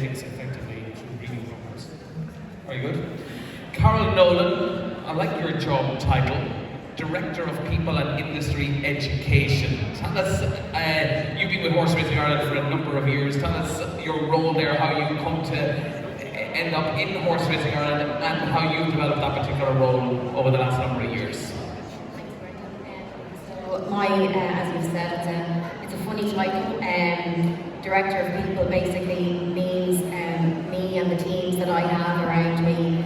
things effectively through breeding programs. Very good. Carol Nolan, I like your job title, Director of People and Industry Education. Tell us, you've been with Horse Racing Ireland for a number of years. Tell us your role there, how you come to end up in Horse Racing Ireland, and how you've developed that particular role over the last number of years. So as you've said, it's a funny title. Director of People basically means me and the teams that I have around me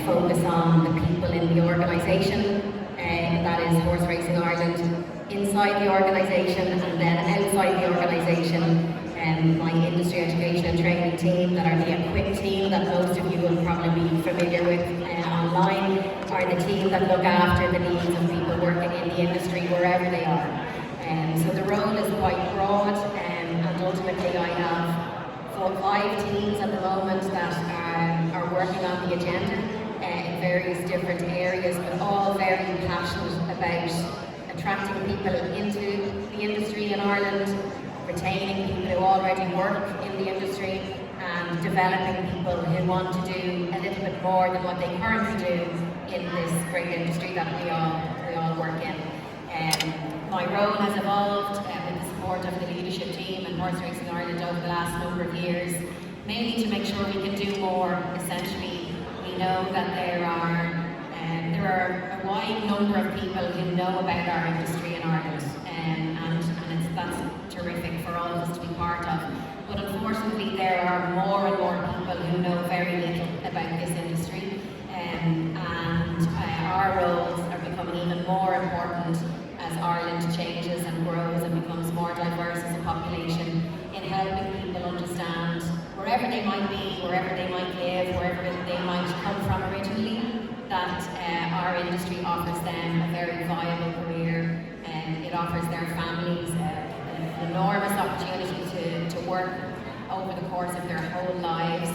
focus on the people in the organisation, that is Horse Racing Ireland, inside the organisation, and then outside the organisation, my industry education and training team that are the Equine team that most of you will probably be familiar with online, are the team that look after the needs of people working in the industry wherever they are. So the role is quite broad, and ultimately I have 5 teams at the moment that are working on the agenda in various different areas, but all very passionate about attracting people into the industry in Ireland, retaining people who already work in the industry, and developing people who want to do a little bit more than what they currently do in this great industry that we all work in. My role has evolved with the support of the leadership team and Horse Racing Ireland over the last number of years, mainly to make sure we can do more. Essentially, we know that there are a wide number of people who know about our industry in Ireland, and that's terrific for all of us to be part of. But unfortunately, there are more and more people who know very little about this industry, and our roles are becoming even more important as Ireland changes and grows and becomes more diverse as a population, in helping people understand wherever they might be, wherever they might live, wherever they might come from originally, that our industry offers them a very viable career, and it offers their families an enormous opportunity to work over the course of their whole lives,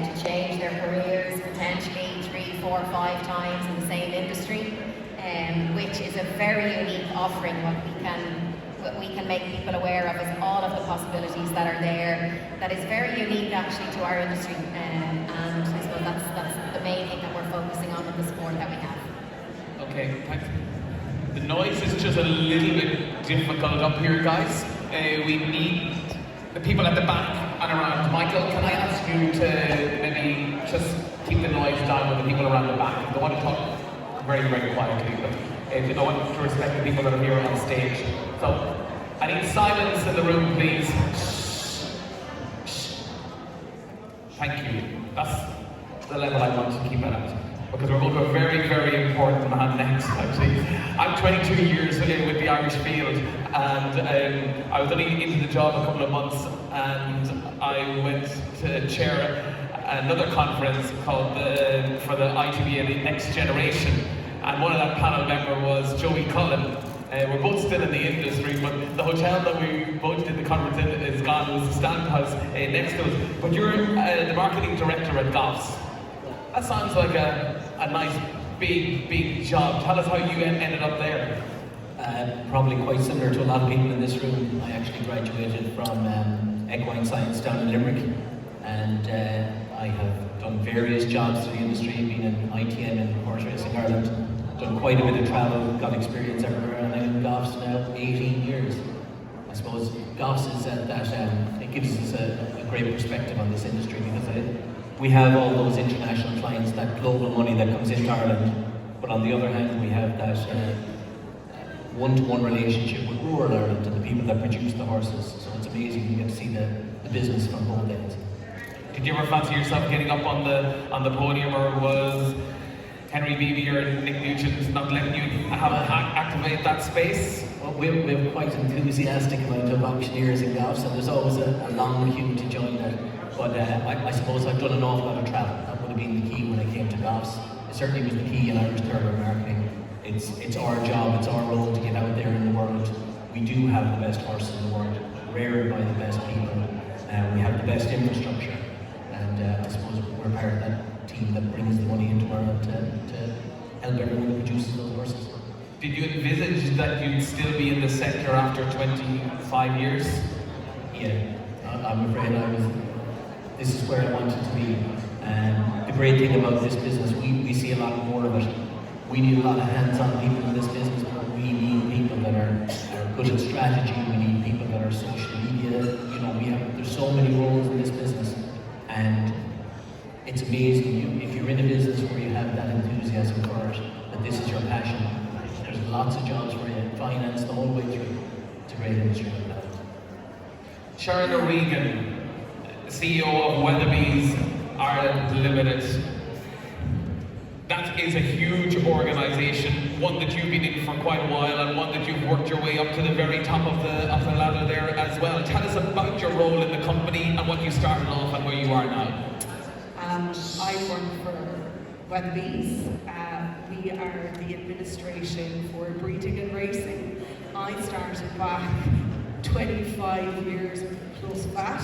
to change their careers potentially 3, 4, 5 times in the same industry, which is a very unique offering. What we can make people aware of is all of the possibilities that are there. That is very unique actually to our industry, and I suppose that's the main thing that we're focusing on with the sport that we have. Okay, thanks. The noise is just a little bit difficult up here, guys. We need the people at the back and around. Michael, can I ask you to maybe just keep the noise down with the people around the back? I don't want to talk very, very quietly, but I want to respect the people that are here on stage. So, I need silence in the room, please. Shh. Thank you. That's the level I want to keep it at. Because we're going to a very, very important man next, actually. I'm 22 years with the Irish field, and I was only into the job a couple of months, and I went to chair another conference called for the ITB and the Next Generation, and one of that panel member was Joey Cullen. We're both still in the industry, but the hotel that we both did the conference in is gone. It was the stand house next to us. But you're the marketing director at Goffs. That sounds like a nice big job. Tell us how you ended up there. Probably quite similar to a lot of people in this room. I actually graduated from Equine Science down in Limerick, and I have done various jobs through the industry, been in ITM and Horse Racing Ireland, done quite a bit of travel, got experience everywhere, and I'm in Goffs now 18 years. I suppose Goffs is it gives us a great perspective on this industry, because we have all those international clients, that global money that comes into Ireland, but on the other hand we have that one-to-one relationship with rural Ireland and the people that produce the horses. So it's amazing, you get to see the business from both ends. Did you ever fancy yourself getting up on the podium, or was Henry Beebe or Nick Nugent not letting you activate that space? Well, we're quite enthusiastic amount of auctioneers in Goffs, and there's always a long queue to join that. But I suppose I've done an awful lot of travel. That would have been the key when I came to Goffs. It certainly was the key in Irish Thoroughbred marketing. It's our job, it's our role to get out there in the world. We do have the best horses in the world, reared by the best people. We have the best infrastructure, and I suppose we're part of that team that brings the money into Ireland to help everyone that produces those horses. Did you envisage that you'd still be in the sector after 25 years? Yeah, I'm afraid I was this is where I wanted to be. And the great thing about this business, we see a lot more of it. We need a lot of hands-on people in this business, but we need people that are good at strategy. We need people that are social media. You know, there's so many roles in this business, and it's amazing. If you're in a business where you have that enthusiasm for it, that this is your passion, there's lots of jobs for you in finance the whole way through. It's a great industry like that. Sharon O'Regan, CEO of Weatherby's Ireland Limited. That is a huge organisation, one that you've been in for quite a while, and one that you've worked your way up to the very top of the ladder there as well. Tell us about your role in the company and what you started off and where you are now. I work for Weatherby's. We are the administration for breeding and racing. I started back 25 years plus that.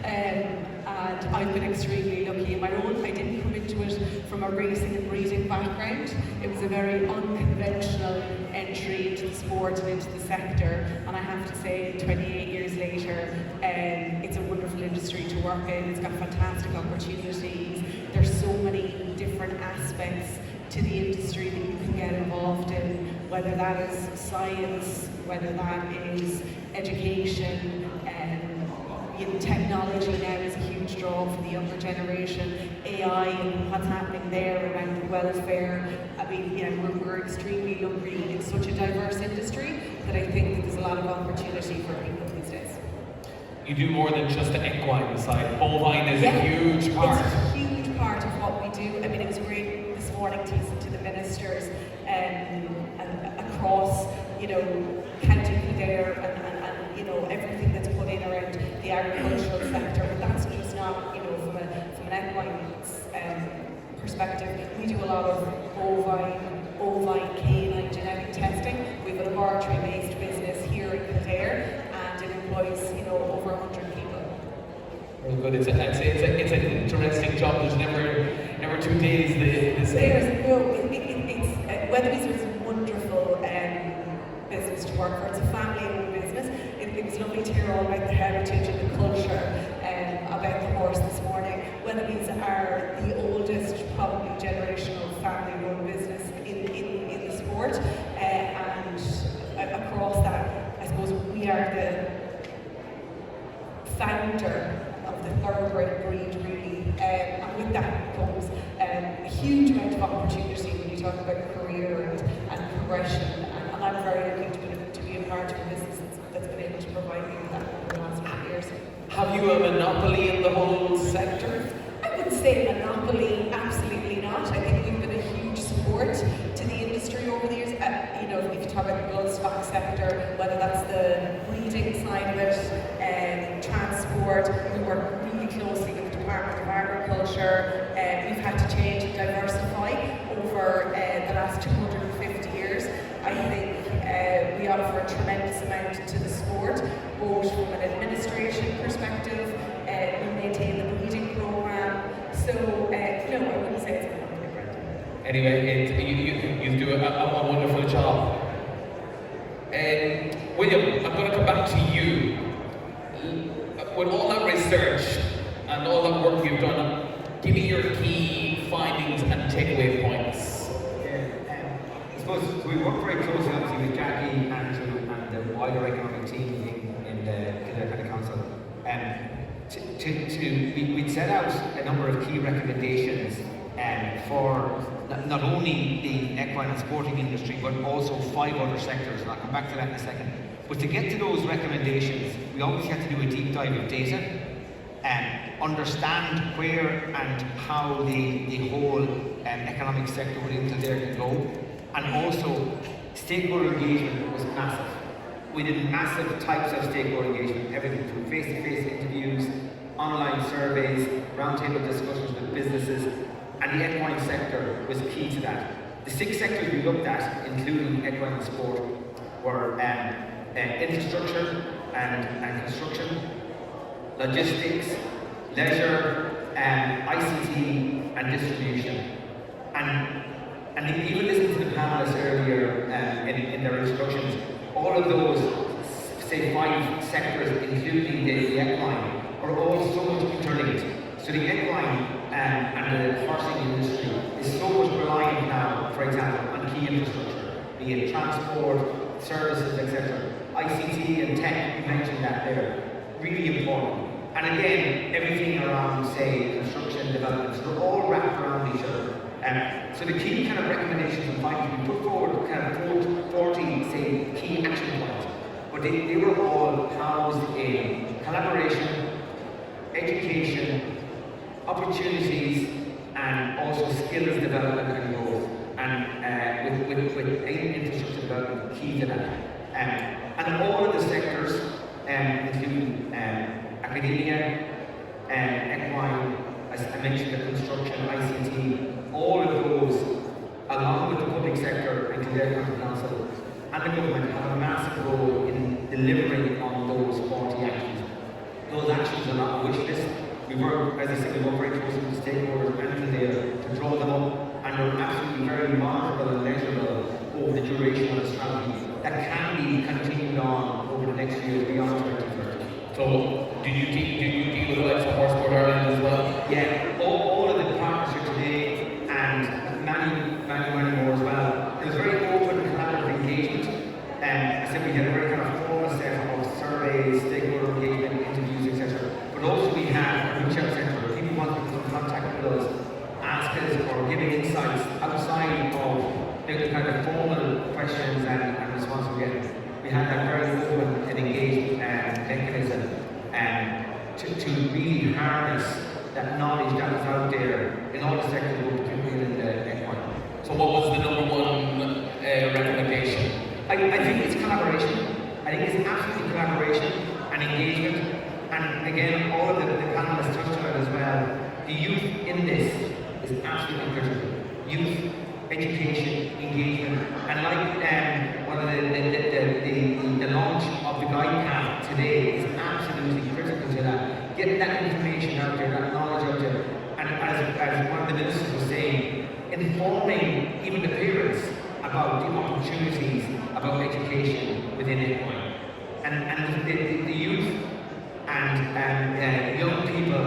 And I've been extremely lucky in my role. I didn't come into it from a racing and breeding background. It was a very unconventional entry into the sport and into the sector. And I have to say, 28 years later, it's a wonderful industry to work in. It's got fantastic opportunities. There's so many different aspects to the industry that you can get involved in, whether that is science, whether that is education, technology now is a huge draw for the younger generation. AI and what's happening there around welfare. I mean, we're extremely lucky. It's such a diverse industry that I think that there's a lot of opportunity for people these days. You do more than just the equine side. Bovine is a huge part. It's a huge part of what we do. I mean, it was great this morning to listen to the ministers and across, County Kildare and everything that's put in around the agricultural sector. But that's just not, from an equine perspective. We do a lot of bovine, canine genetic testing. We have a laboratory-based business here in Kildare, and it employs, over 100 people. Very good. It's an interesting job. There's never 2 days the same. Weatherby's is a wonderful business to work for. It's a family-owned business. It was lovely to hear all about the heritage and the culture about the horse this morning. Weatherby's are the oldest, probably generational family-run business in the sport, and across that, I suppose we are the founder of the thoroughbred breed, really, and with that comes a huge amount of opportunity when you talk about career and progression, and I'm very lucky to be a part of a business that's been able to provide me with that over the last few years. Have you a monopoly in the whole sector? I would say monopoly, absolutely not. I think we've been a huge support to the industry over the years. If you talk about the bloodstock sector, whether that's the breeding side of it, transport, we work really closely with the Department of Agriculture. We've had to change and diversify over the last 250 years. I think we offer a tremendous amount to the sport, both from an administration perspective. We maintain the breeding program. So, no, I wouldn't say it's a monopoly brand. Anyway, you do a wonderful job. William, I'm going to come back to you. With all that research and all that work you've done, give me your key findings and takeaway points. I suppose we work very closely, obviously, with Jackie, Andrew, and the wider economic team in the Kildare County Council. We'd set out a number of key recommendations for not only the equine and sporting industry, but also 5 other sectors, and I'll come back to that in a second. But to get to those recommendations, we obviously had to do a deep dive of data and understand where and how the whole economic sector within Kildare can go. And also, stakeholder engagement was massive. We did massive types of stakeholder engagement, everything from face-to-face interviews, online surveys, roundtable discussions with businesses, and the equine sector was key to that. The 6 sectors we looked at, including equine and sport, were infrastructure and construction, logistics, leisure, ICT, and distribution. And even listening to the panelists earlier in their introductions, all of those, say, 5 sectors, including the equine, are all so much interlinked. So the equine and the horsing industry is so much reliant now, for example, on key infrastructure, be it transport, services, etc. ICT and tech, you mentioned that there, really important. And again, everything around, say, construction, development, so they're all wrapped around each other. So the key kind of recommendations and findings, we put forward kind of 40, say, key action points, but they were all housed in collaboration, education, opportunities, and also skills development and growth, and with infrastructure development key to that. And all of the sectors, including academia, equine, as I mentioned, the construction, ICT, all of those, along with the public sector and Kildare County Council and the government, have a massive role in delivering on those 40 actions. Those actions are not a wish list. We work, as I said, we work very closely with the stakeholders and Kildare to draw them up, and they're absolutely very monitorable and measurable over the duration of the strategy that can be continued on over the next years beyond 2030. So, do you deal with the likes of Horse Sport Ireland as well? Yeah, all of the partners here today and many more as well. There's very open collaborative engagement. I said we had a very kind of formal set of surveys, stakeholder engagement, interviews, etc. But also we have a reach out centre where people want to come in contact with us, ask us, or give insights outside of the kind of formal questions and responses we get. We have that very open and engaged mechanism to really harness that knowledge that is out there in all the sectors, but particularly in the equine. So what was the number one recommendation? I think it's collaboration. I think it's absolutely collaboration and engagement. And again, all of the panelists touched on it as well. The youth in this is absolutely critical. Youth, education, engagement, and like one of the launch of the guide path today is absolutely critical to that. Getting that information out there, that knowledge out there, and as one of the ministers was saying, informing even the parents about the opportunities about education within equine. And the youth and young people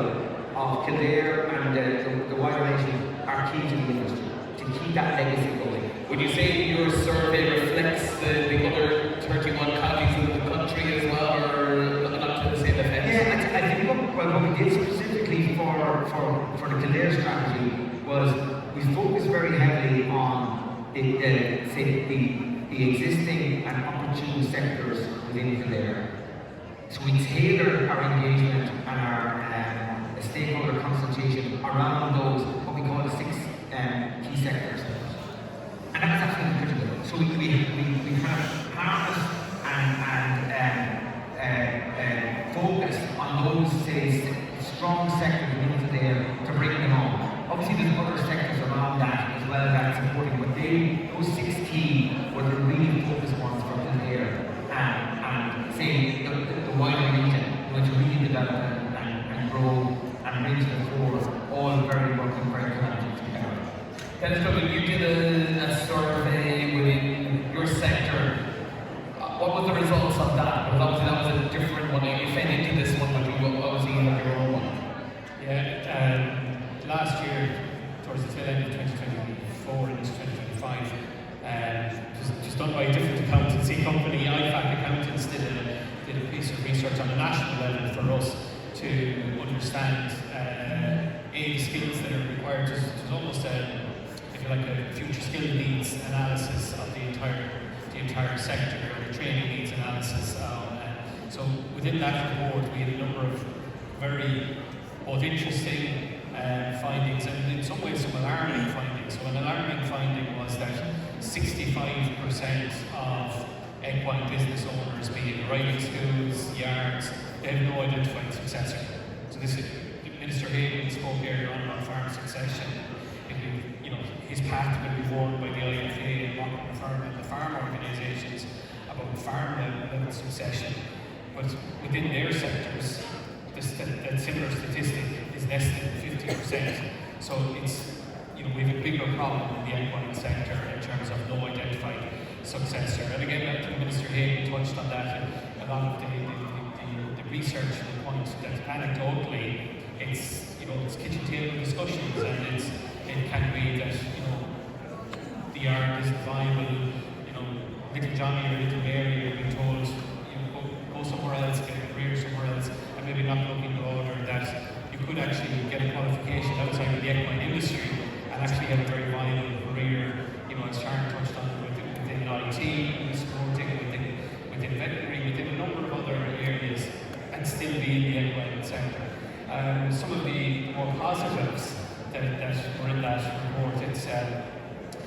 of Kildare and the wider nation are key to the industry, to keep that legacy going. Would you say your survey reflects the other 31 counties in the country as well, or not to the same effect? Yeah, I think what we did specifically for the Kildare strategy was we focused very heavily on the existing and opportune sectors within Kildare. So we tailored our engagement and our stakeholder consultation around those, what we call the 6 key sectors. And that's absolutely critical. So we kind of harnessed and focused on those, say, strong sectors within Kildare to bring them on. Obviously there's other sectors around that as well that's supporting, but those 6 key were the really focused ones for Kildare and say the wider region, to really develop and grow and bring to the fore, all very working very collaboratively together. Dennis Dublin, you did a survey within your sector. What was the results of that? Because obviously that was a different one. You fed into this one, but you obviously have your own one. Yeah, last year, towards the tail end of 2024 and into 2025, it was done by a different accountancy company. IFAC Accountants did a piece of research on a national level for us to understand the skills that are required. There's almost if you like, a future skill needs analysis of the entire sector, or a training needs analysis. So within that report, we had a number of very both interesting findings and in some ways some alarming findings. So an alarming finding was that 65% of equine business owners, be it riding schools, yards, they have no identified successor. So this is, Minister Hayden spoke earlier on about farm succession. His path will be worn by the IFA and the farm organisations about farm level succession. But within their sectors, that similar statistic is less than 50%. So it's, we have a bigger problem in the equine sector in terms of no identified successor. And again, I think Minister Hayden touched on that. A lot of the research will point that anecdotally, it's little Johnny or little Mary are being told, you know, go somewhere else, get a career somewhere else, and maybe not looking broader, that you could actually get a qualification outside of the equine industry and actually have a very viable career, you know, as Sharon touched on, within IT, sporting, within veterinary, within a number of other areas, and still be in the equine sector. Some of the more positives that were in that report, it's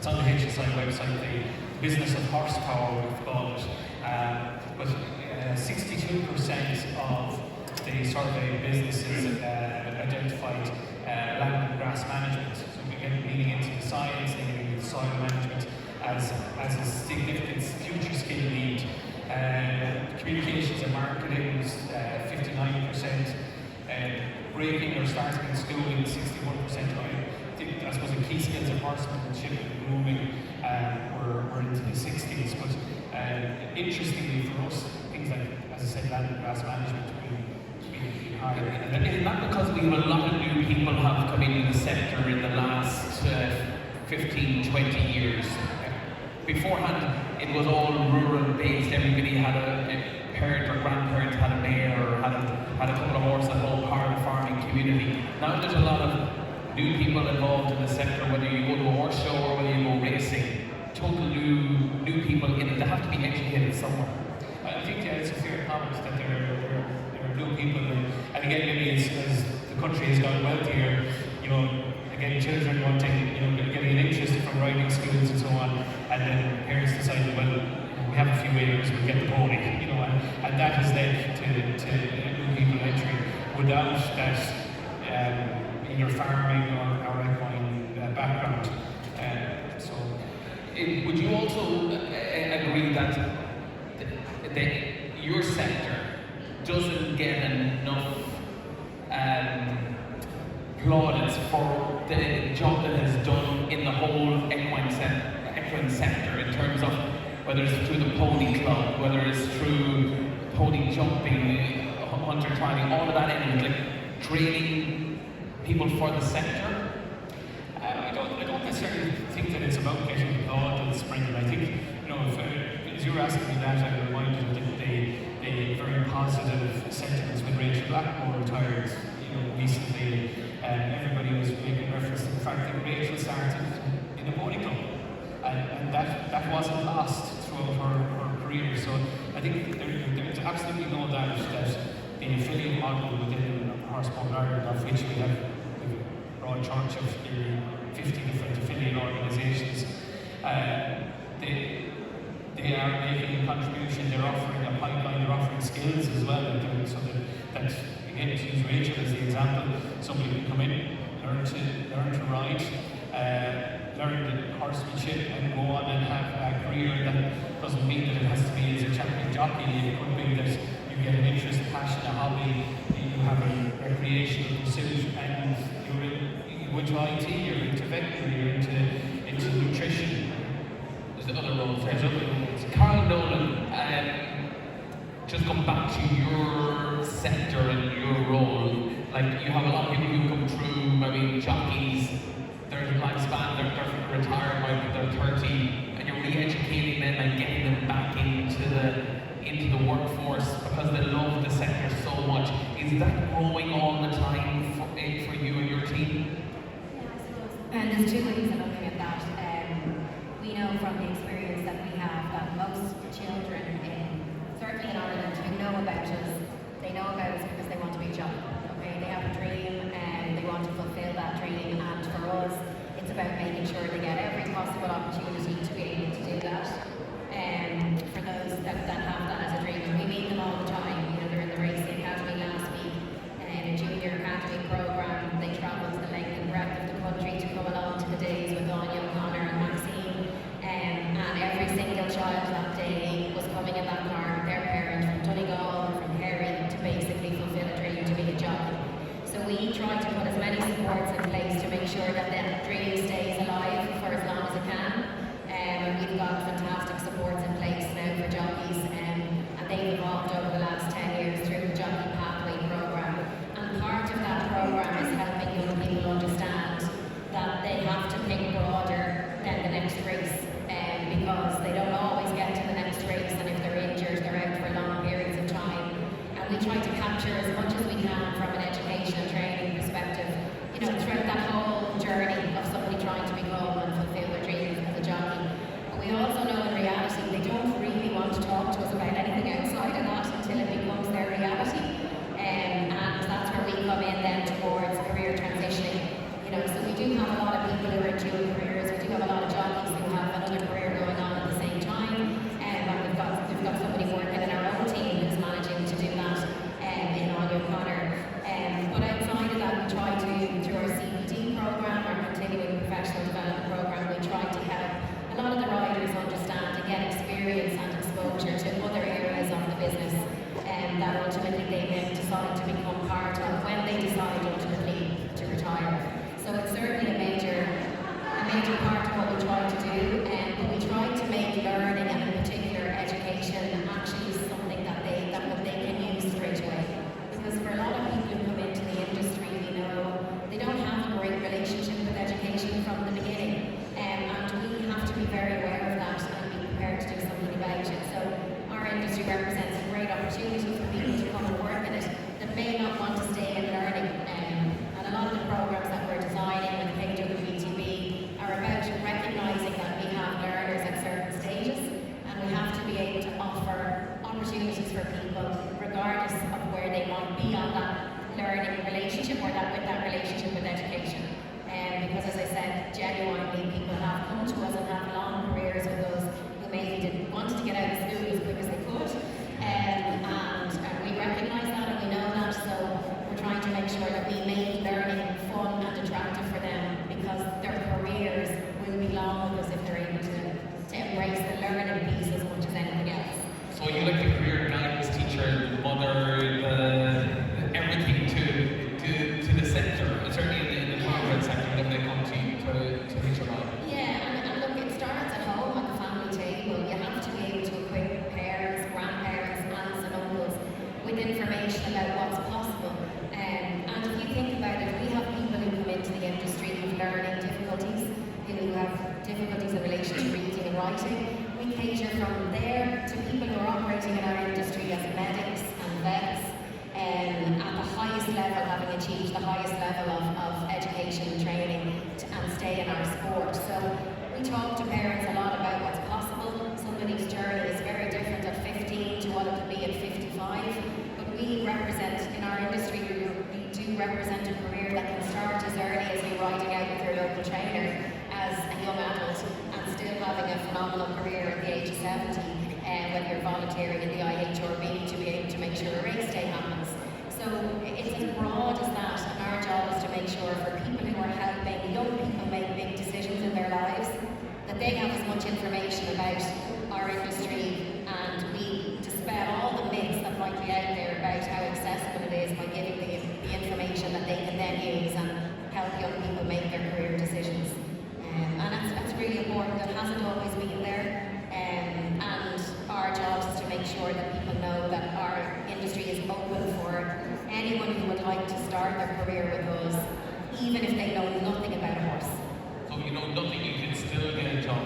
on the HSI website, the business of horsepower, we've called it, but 62% of the survey businesses identified land and grass management, so again leaning into the science, leaning into soil management as a significant future skill need. Communications and marketing was 59%, breaking or starting in schooling 61%. I suppose the key skills of horsemanship and grooming were into the 60s, but interestingly for us, things like, as I said, land and grass management will be higher. And is that because we have a lot of new people have come into the sector in the last 15, 20 years? Beforehand, it was all rural based. Everybody had a parent or grandparents had a mare or had a couple of horses at home, part of the farming community. Now there's a lot of new people involved in the sector, whether you go to a horse show or whether you go racing. Total new people in it. They have to be educated somewhere. I think it's a fair comment that there are new people, and again, maybe as the country has gotten wealthier, you know, again, children wanting, you know, getting an interest from riding schools and so on, and then parents deciding, well, we have a few acres, we'll get the pony, you know, and that has led to new people entering without that either farming or equine background. Would you also agree that your sector doesn't get enough plaudits for the job that is done in the whole equine sector in terms of whether it's through the pony club, whether it's through pony jumping, hunter climbing, all of that element, like training people for the sector? I don't necessarily think that it's about getting plaudits, Brendan. I think, you know, as you were asking me that, I reminded of the very positive sentiments when Rachel Blackmore retired, you know, recently, and everybody was making reference to the fact that Rachel started in a pony club, and that wasn't lost throughout her career. So I think there's absolutely no doubt that the affiliate model within Horsepower Ireland, of which we have a broad church of 50 different affiliate organisations, they are making a contribution, they're offering a pipeline, they're offering skills as well, so that again, to use Rachel as the example, somebody can come in, learn to ride, learn the horsemanship and go on and have a career. That doesn't mean that it has to be as a champion jockey. It could be that you get an interest, a passion, a hobby, you have a recreational pursuit, and you're into IT, you're into veterinary, you're into nutrition. There's other roles there. Carl Nolan, just come back to your sector and your role. Like, you have a lot of people who come through, I mean, jockeys, their lifespan, they're retired by they're 30, and you're re-educating them and getting them back into the workforce because they love the sector so much. Is that growing all the time for you and your team? Yeah, I suppose. And there's two ways of looking at that. We know from the experience that we have that most children, certainly in Ireland, who know about us, they know about us because they want to be a jockey. Okay, they have a dream and they want to fulfill that dream. And for us, it's about making sure they get every possible opportunity to be able to do that. And for those that have that as a dream, and we meet them all the time. You know, they're in the racing academy last week, and a junior academy program. They travel to the length and breadth of the country to come along to the days with Anya, O'Connor, and Maxine. And every single child that day was coming in that car with their parent from Donegal or from Kerry to basically fulfill a dream to be a jockey. So we try to put as many supports in place to make sure that that dream stays alive for as long as it can. And we've got fantastic supports in place now for jockeys, and they've evolved over the last 10 years through the Jockey Pathway program. And part of that program is helping young people understand that they have to think broader than the next race, because they don't always get to the next to hit your eye? Yeah, and look, it starts at home at the family table. You have to be able to equip parents, grandparents, aunts and uncles with information about what's possible. And if you think about it, we have people who come into the industry with learning difficulties, who have difficulties in relation to reading and writing. We cater from there to people who are operating in our industry as medics and vets, at the highest level, having achieved the highest level of education and training and stay in our sport. So we talk to parents a lot about what's possible. Somebody's journey is very different at 15 to what it could be at 55. But we represent, in our industry, we do represent a career that can start as early as you riding out with your local trainer as a young adult and still having a phenomenal career at the age of 70, whether you're volunteering in the IHRB to be able to make sure a race day happens. So it's as broad as that, and our job is to make sure for people who are helping young people make big decisions in their lives, that they have as much information about our industry, and we dispel all the myths that might be out there about how accessible it is by giving the information that they can then use and help young people make their career decisions. And that's really important. It hasn't always been there. And our job is to make sure that people know that our industry is open for anyone who would like to start their career with us, even if they know nothing about a horse. So you know nothing, you can still get a job.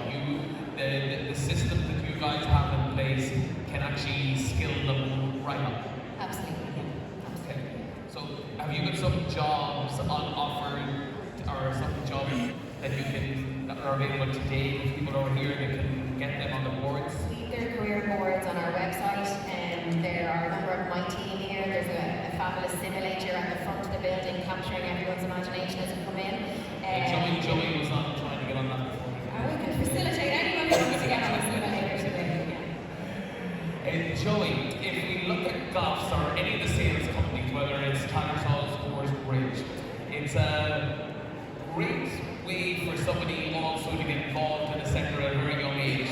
The system that you guys have in place can actually skill them right up. Absolutely. Okay. So have you got some jobs on offer, or some jobs that you can that are available today? If people over here, they can get them on the boards. There are career boards on our website, and there are a number of my team here. There's a fabulous simulator at the front of the building, capturing everyone's imagination as they come in. Joey was on trying to get on that before. We can facilitate anyone who wants to get on a simulator today. Joey, if we look at golfs or any of the sales companies, whether it's Tattersall's or Bridge, it's a great way for somebody also to get involved in a sector at a very young age.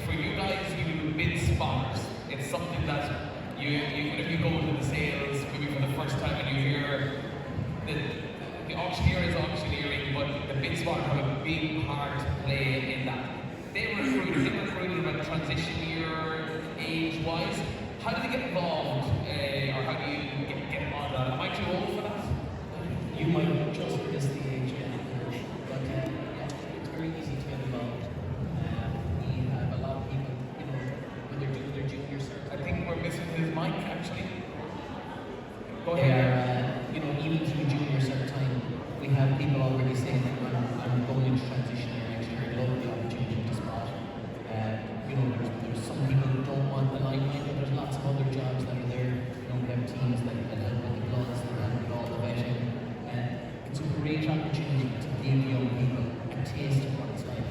For you guys, you do bid spotters. It's something that if you go to the sales maybe for the first time and you hear the auctioneer is auctioneering, but the bid spotter have a big part to play in that. They recruited about transition year age-wise. How do they get involved, or how do you get involved? Am I too old for that? You might just miss the age gap, but yeah, it's very easy to get involved. We have a lot of people, when they're doing their junior cert. I think we're missing his mic actually. Go They ahead. are, even through junior cert time, we have people already saying that I'm going into transition year next year. I love the opportunity to spot. There's some people who don't want the limelight, but there's lots of other jobs that are there. We have teams that help with the bloods, that help with all the vetting. It's a great opportunity to give young people a taste of what it's like.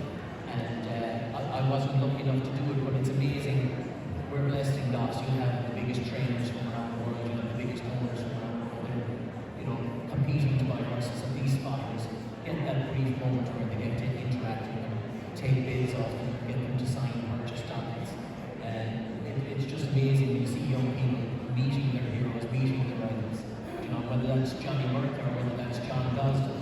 And I wasn't lucky enough to do it, but it's amazing. We're blessed in golf. You have the biggest trainers from around the world, you have the biggest owners from around the world. They're competing to buy horses, and these spotters get that brief moment where they get to interact with them, take bids off them, get them to sign purchase documents. It's just amazing when you see young people meeting their heroes, meeting their idols. Whether that's Johnny Merck or whether that's John Gosden,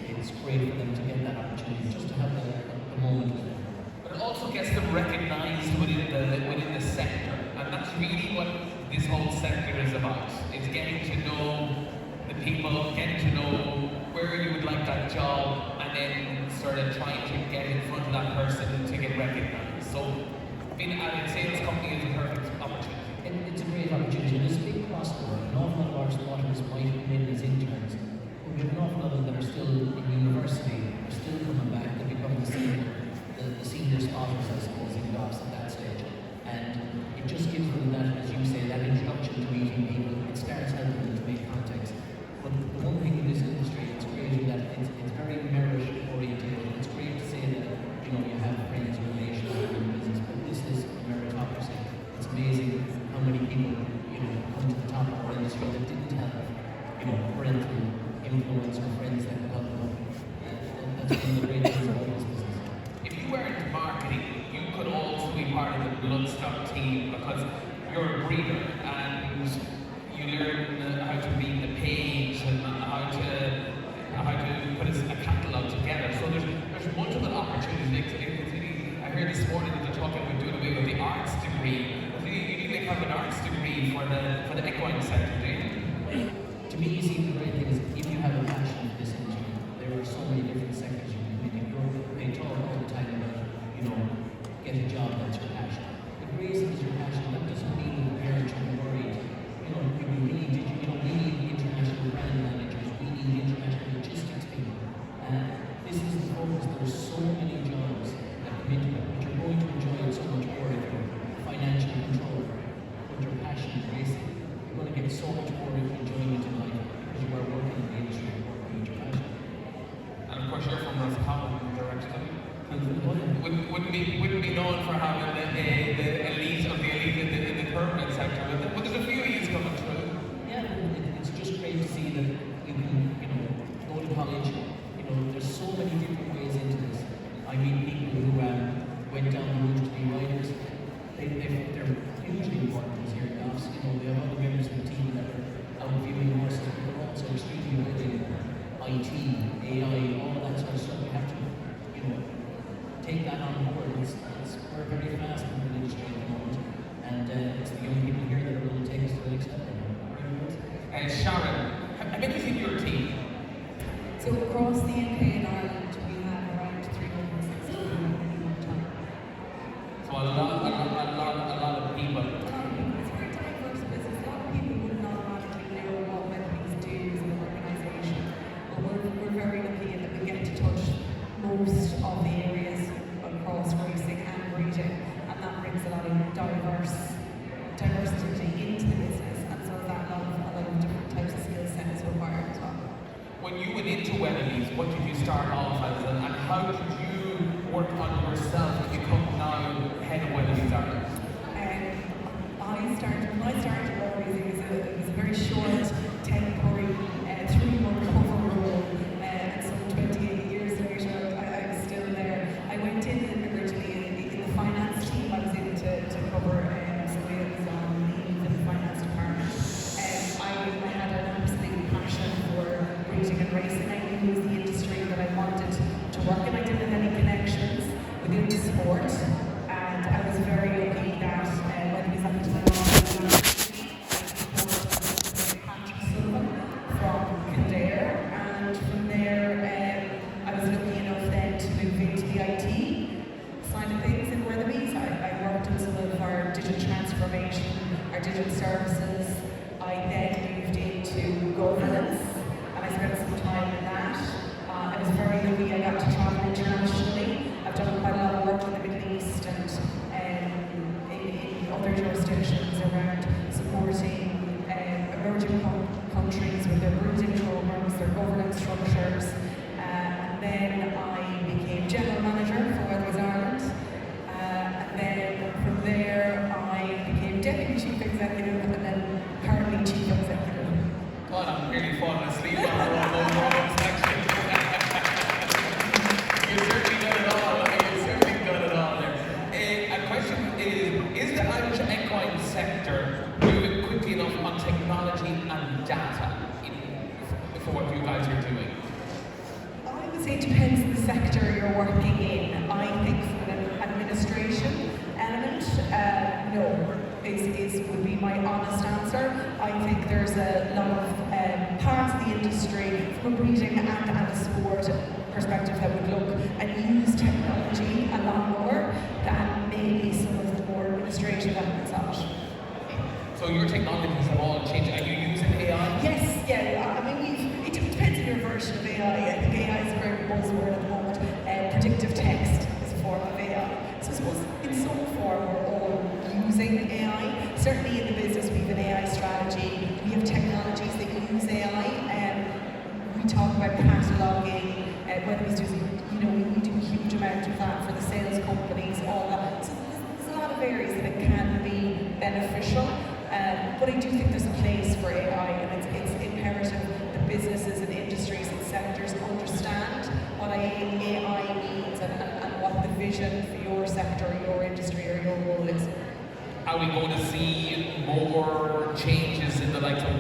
it's great for them to get that opportunity just to have the moment with them. But it also gets them recognised within the sector, and that's really what this whole sector is about. It's getting to know the people, getting to know where you would like that job, and then sort of trying to get in front of that person to get recognised. So being at a sales company is a perfect opportunity. It's a great opportunity, and it's a big crossover. An awful lot of our spotters might come in as interns, but we have an awful lot of them that are still in university, are still coming back to become the senior spotters, I suppose, in golf at that stage. And it just gives them that, as you say, that introduction to meeting people. It starts helping them to make contacts. But the one thing in this industry, it's great in that it's very merit oriented. It's great to say that you have friends, relations, in your business, but this is a meritocracy. It's amazing how many people come to the top of our industry that didn't have parental influence or friends that could help them. That's one of the great things about this business. If you weren't marketing, you could also be part of the Bloodstock team because you're a breeder and you learn how to read the page and how to put a catalogue together. wouldn't be known for having the elite of the elite in the tournament sector, but there's a few of you coming through. Yeah, it's just great to see that you can, go to college. There's so many different ways into this. I meet people who went down the route to be riders. They're hugely important this year in golf. They have other members of the team that are out viewing horses, but they're also extremely good in IT, AI, all of that sort of stuff. We have to, take that on board. We're very fast in the industry at the moment, and it's the young people here that are going to take us to the next level. Sharon, how many is in your team? So across the UK and Ireland, we have around 360 people at one time. So a lot of people. It's a very diverse business. A lot of people would not automatically know what Weatherby's do as an organisation, but we're very lucky in that we get to touch most of the areas across racing and breeding, and that brings a lot of diversity into the business, and so that a lot of different types of skill set is required as well. When you went into Weatherby's, what did you start off as, and how did you work on yourself to become now head of Weatherby's Ireland? When I started Weatherby's, it was a very short, temporary, 3-month cover role, and so 28 years later, I'm still there. I went in originally in the finance team. I was in to cover somebody that was on leave in the finance department. I had an absolute passion for breeding and racing. I knew it was the industry that I wanted to work in. I didn't have any connections within the sport, and I was very lucky that when we was up to my from Kildare, and from there I was lucky enough then to move into the IT side of things in Weatherby's. I worked on some of our digital transformation, our digital services. I then moved into governance, and I spent some time in that. I was very lucky. I got to travel internationally. I've done quite a lot of work in the Middle East and in other jurisdictions around supporting emerging countries with their breeding programs, their governance structures. And then I became general manager for Weatherby's Ireland. And then from there I became deputy chief executive, and then currently chief executive. God, I'm really falling asleep on those moments, actually. You've certainly done it all. You've certainly done it all there. A question is the Irish equine sector moving quickly enough on technology and data for what you guys are doing? I would say it depends on the sector you're working in. I think from an administration element, no, would be my honest answer. I think there's a lot of parts of the industry from a breeding and a sport perspective that would look and use technology a lot more than maybe some of the more administrative elements of it. So your technologies have all changed. Are you using AI? Yes, yeah. I mean, it depends on your version of AI. I think AI is a very buzzword at the moment. Predictive text is a form of AI. So I suppose in some form we're all using AI. Certainly in the business we have an AI strategy. We have technologies that use AI. We talk about cataloging, whether we do a huge amount of that for the sales companies, all that. So there's a lot of areas that it can be beneficial. But I do think there's a place for AI, and it's imperative that businesses and industries and sectors understand what AI means and what the vision for your sector, your industry, or your role is. Are we going to see more changes in the likes of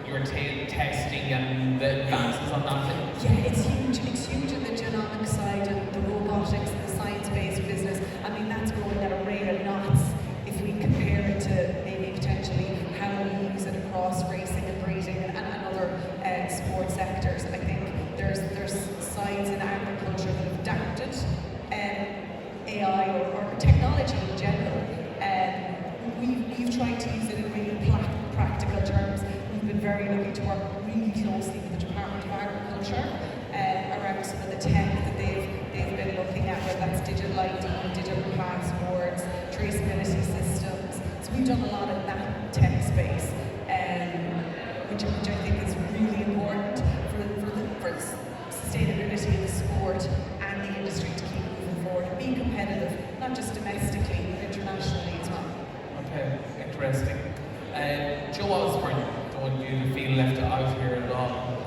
your testing and the advances on that thing? Yeah, it's huge. It's huge in the genomic side and the robotics and the science-based business. I mean, that's going at a rate of knots if we compare it to maybe potentially how we use it across racing and breeding and other sport sectors. I think there's sides in agriculture that have adapted AI or technology in general. We've tried to use it in really practical terms. We've been very lucky to work really closely with the Department of Agriculture around some of the tech that they've been looking at, whether that's digital ID, digital passports, traceability systems. So we've done a lot in that tech space, which I think is really important for sustainability of the sport and the industry to keep moving forward and be competitive. not just domestically, but internationally as well. Okay, interesting. Joe Osborne, don't you feel left out here at all?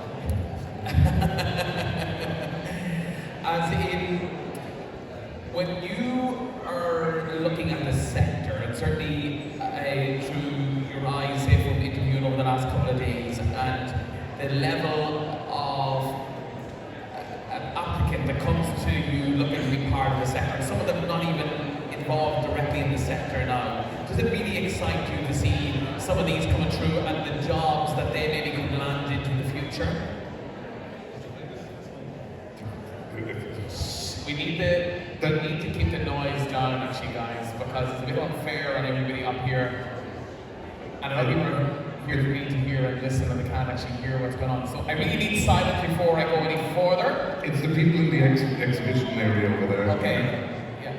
As in, when you are looking at the sector, and certainly through your eyes, say from interviewing over the last couple of days, and the level of an applicant that comes to you looking to be part of the sector, some of them not even involved directly in the sector now, does it really excite you to see some of these coming through and the jobs that they maybe could land into the future? We need to keep the noise down, actually, guys, because it's a bit unfair on everybody up here. And I know people are here to read to hear and listen, and they can't actually hear what's going on. So I really need silence before I go any further. It's the people in the exhibition area over there. Okay. Yeah.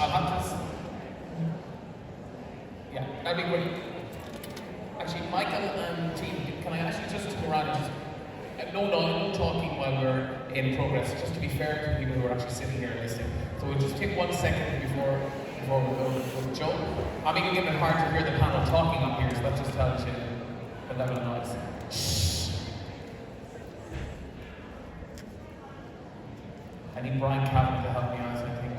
I'll have to. Yeah, that'd be great. Actually, Michael and team, can I ask you just to go around and just. No talking while we're in progress, just to be fair to the people who are actually sitting here listening. So we'll just take 1 second before we go with Joe. I mean, it's a bit hard to hear the panel talking up here, so that just tells you the level of noise. I need Brian Cavan to help me out, I think.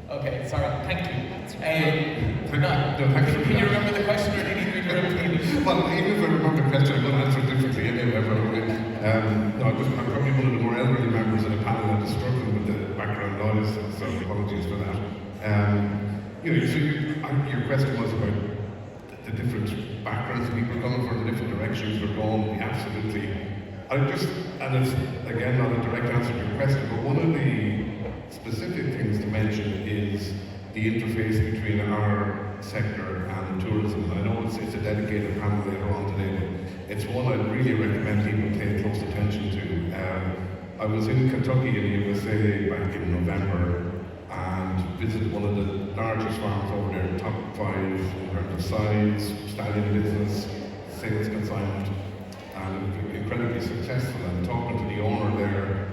Okay, sorry, thank you. Can you remember the question, or do you need me to repeat it? Well, even if I remember the question, I'm going to answer it differently anyway. No, I'm probably one of the more elderly members of the panel that is struggling with the background noise, so apologies for that. Your question was about the different backgrounds people are coming from, the different directions we're going. Absolutely. And it's again not a direct answer to your question, but one of the specific things to mention is the interface between our sector and tourism. I know it's a dedicated panel later on today, but it's one I'd really recommend people pay close attention to. I was in Kentucky in the USA back in November and visited one of the largest farms over there, top 5 in terms of size, stallion business, sales consignment, and incredibly successful. And talking to the owner there,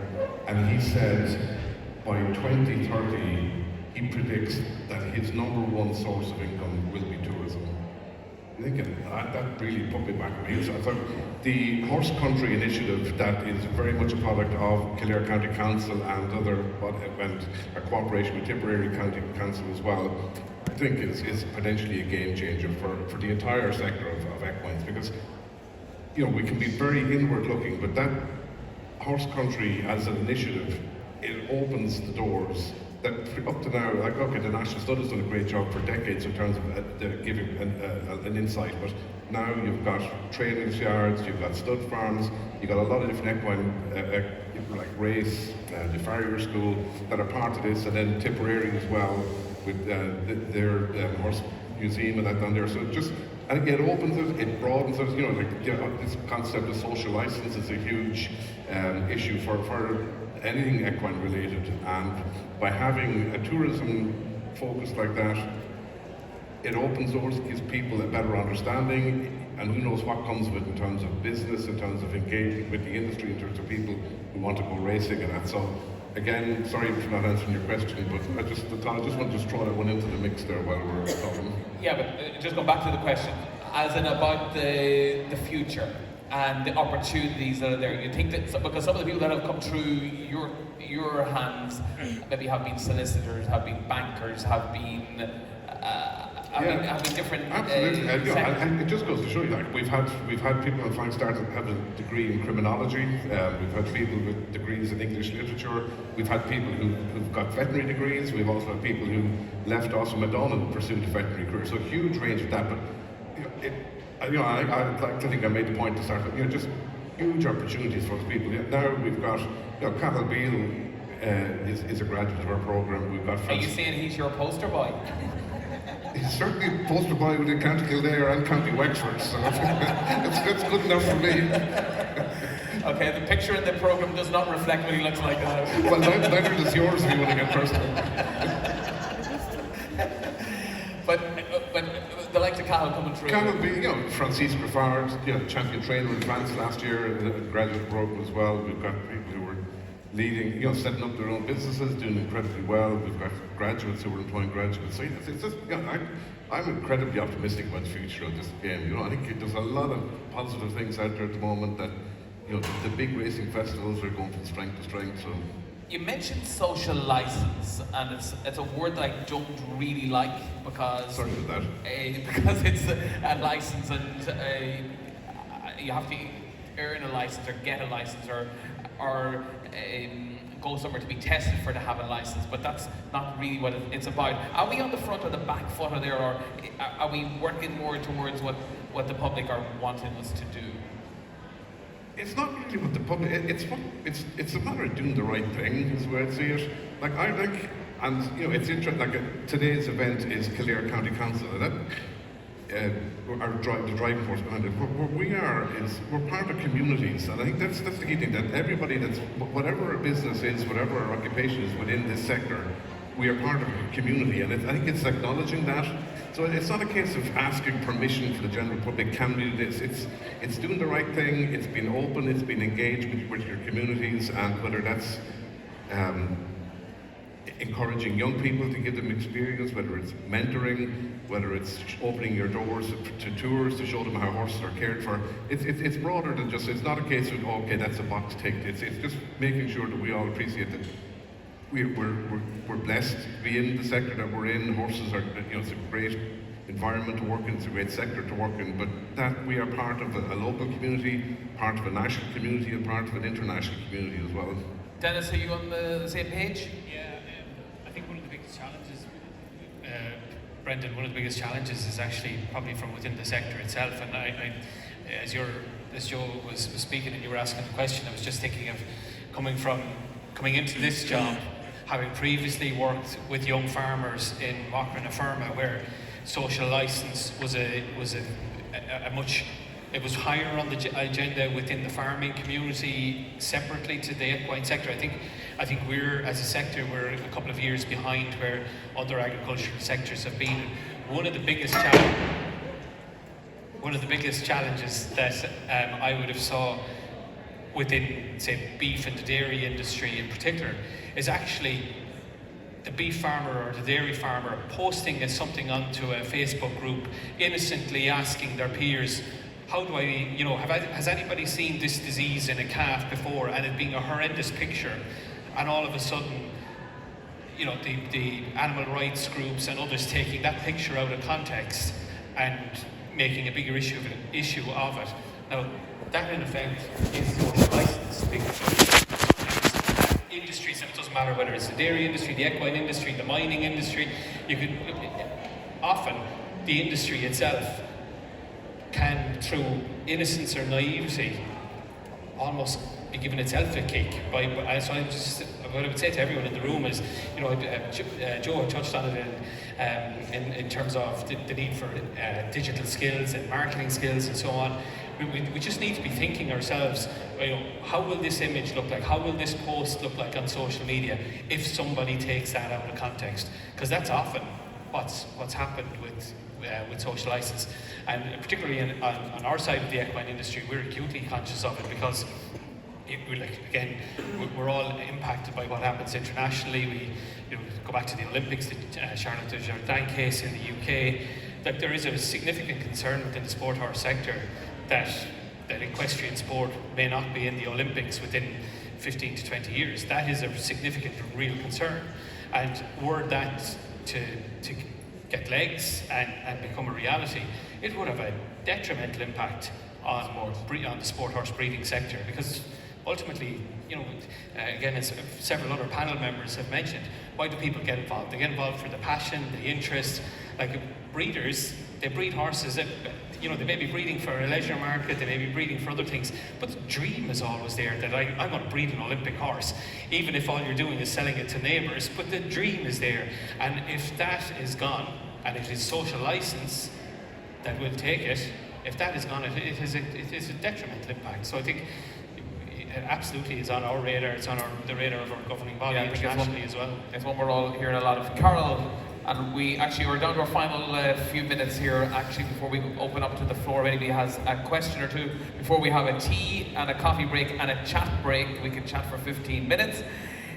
and he said by 2030 he predicts that his #1 source of income will be tourism. Thinking that really put me back on my heels. I thought the Horse Country initiative that is very much a product of Kildare County Council and a cooperation with Tipperary County Council as well, I think is potentially a game changer for the entire sector of equines, because we can be very inward looking, but that Horse Country as an initiative, it opens the doors that up to now, the National Study's done a great job for decades in terms of giving an insight, but now you've got training yards, you've got stud farms, you've got a lot of different equine, like race, the farrier school that are part of this, and then Tipperary as well with their horse museum and that down there. So it opens it, it broadens it. This concept of social license is a huge issue for anything equine related, and by having a tourism focus like that, it opens doors, gives people a better understanding, and who knows what comes with in terms of business, in terms of engaging with the industry, in terms of people who want to go racing and that. So again, sorry for not answering your question, but I just want to just throw that one into the mix there while we're talking. Yeah, but just going back to the question, as in about the future and the opportunities that are there. You think that because some of the people that have come through your hands maybe have been solicitors, have been bankers, have been different. Absolutely, and it just goes to show you, like we've had people in Flagstaff that have a degree in criminology. We've had people with degrees in English literature. We've had people who've got veterinary degrees. We've also had people who left us and went on and pursued a veterinary career. So a huge range of that. But I like to think I made the point to start with. Just huge opportunities for people. Now we've got Cathal Beale is a graduate of our program. We've got. Are you saying he's your poster boy? He's certainly a poster boy within County Kildare and County Wexford, so it's good enough for me. Okay, the picture in the program does not reflect what he looks like now. Well, neither does yours if you want to get personal. But the likes of Cathal coming through. Cathal Beale, Francis Griffard, champion trainer in France last year, a graduate program as well. We've got people who were leading, setting up their own businesses, doing incredibly well. We've got graduates who are employing graduates. So it's just, I'm incredibly optimistic about the future of this game. I think there's a lot of positive things out there at the moment that, the big racing festivals are going from strength to strength. So. You mentioned social license, and it's a word that I don't really like because Sorry about that. Because it's a license, and you have to earn a license or get a license or go somewhere to be tested to have a license. But that's not really what it's about. Are we on the front or the back foot of there, or are we working more towards what the public are wanting us to do? It's not really what the public. It's a matter of doing the right thing, is where I see it. And it's interesting. Today's event is Kildare County Council. The driving force behind it. Where we are is we're part of communities, and I think that's the key thing. That everybody whatever our business is, whatever our occupation is within this sector, we are part of a community, and I think it's acknowledging that. So it's not a case of asking permission for the general public, can we do this? It's doing the right thing, it's been open, it's been engaged with your communities, and whether that's encouraging young people to give them experience, whether it's mentoring, whether it's opening your doors to tours to show them how horses are cared for. It's broader than just, it's not a case of, okay, that's a box ticked. It's just making sure that we all appreciate that we're blessed to be in the sector that we're in. Horses are, it's a great environment to work in, it's a great sector to work in, but that we are part of a local community, part of a national community, and part of an international community as well. Dennis, are you on the same page? Yeah, I think one of the biggest challenges, Brendan, one of the biggest challenges is actually probably from within the sector itself. And as Joe was speaking and you were asking the question, I was just thinking of coming into this job, having previously worked with young farmers in Mockra and Ferma, where social license was it was higher on the agenda within the farming community separately to the equine sector. I think we're, as a sector, we're a couple of years behind where other agricultural sectors have been. One of the biggest challenges that I would have saw within, say, beef and the dairy industry in particular, is actually the beef farmer or the dairy farmer posting something onto a Facebook group, innocently asking their peers, how do I, has anybody seen this disease in a calf before, and it being a horrendous picture, and all of a sudden, the animal rights groups and others taking that picture out of context and making a bigger issue of it. Now, that in effect is social license. Industries, and it doesn't matter whether it's the dairy industry, the equine industry, the mining industry, often the industry itself can, through innocence or naivety, almost be given itself a kick. So what I would say to everyone in the room is, Joe touched on it in terms of the need for digital skills and marketing skills and so on. We just need to be thinking ourselves, how will this image look like? How will this post look like on social media if somebody takes that out of context? Because that's often what's happened with social license, and particularly on our side of the equine industry, we're acutely conscious of it because we're all impacted by what happens internationally. We go back to the Olympics, the Charlotte Desjardins case in the UK. That there is a significant concern within the sport horse sector that equestrian sport may not be in the Olympics within 15 to 20 years. That is a significant, real concern. And were that to get legs and become a reality, it would have a detrimental impact on the sport horse breeding sector, because ultimately, again, as several other panel members have mentioned, why do people get involved? They get involved for the passion, the interest. Like breeders, they breed horses that, they may be breeding for a leisure market, they may be breeding for other things, but the dream is always there that I'm going to breed an Olympic horse, even if all you're doing is selling it to neighbours, but the dream is there. And if that is gone, and it is social license that will take it, if that is gone, it is a detrimental impact. So I think it absolutely is on our radar, it's on the radar of our governing body internationally as well. It's one we're all hearing a lot of. Carol, And we're down to our final few minutes here, actually, before we open up to the floor. If anybody has a question or two, before we have a tea and a coffee break and a chat break, we can chat for 15 minutes.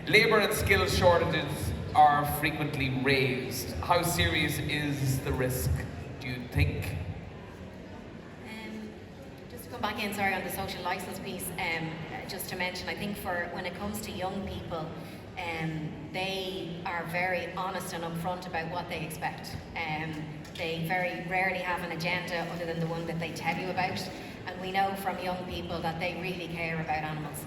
Labour and skills shortages are frequently raised. How serious is the risk, do you think? Just to come back in, sorry, on the social licence piece, just to mention, I think for when it comes to young people, they are very honest and upfront about what they expect. They very rarely have an agenda other than the one that they tell you about. And we know from young people that they really care about animals.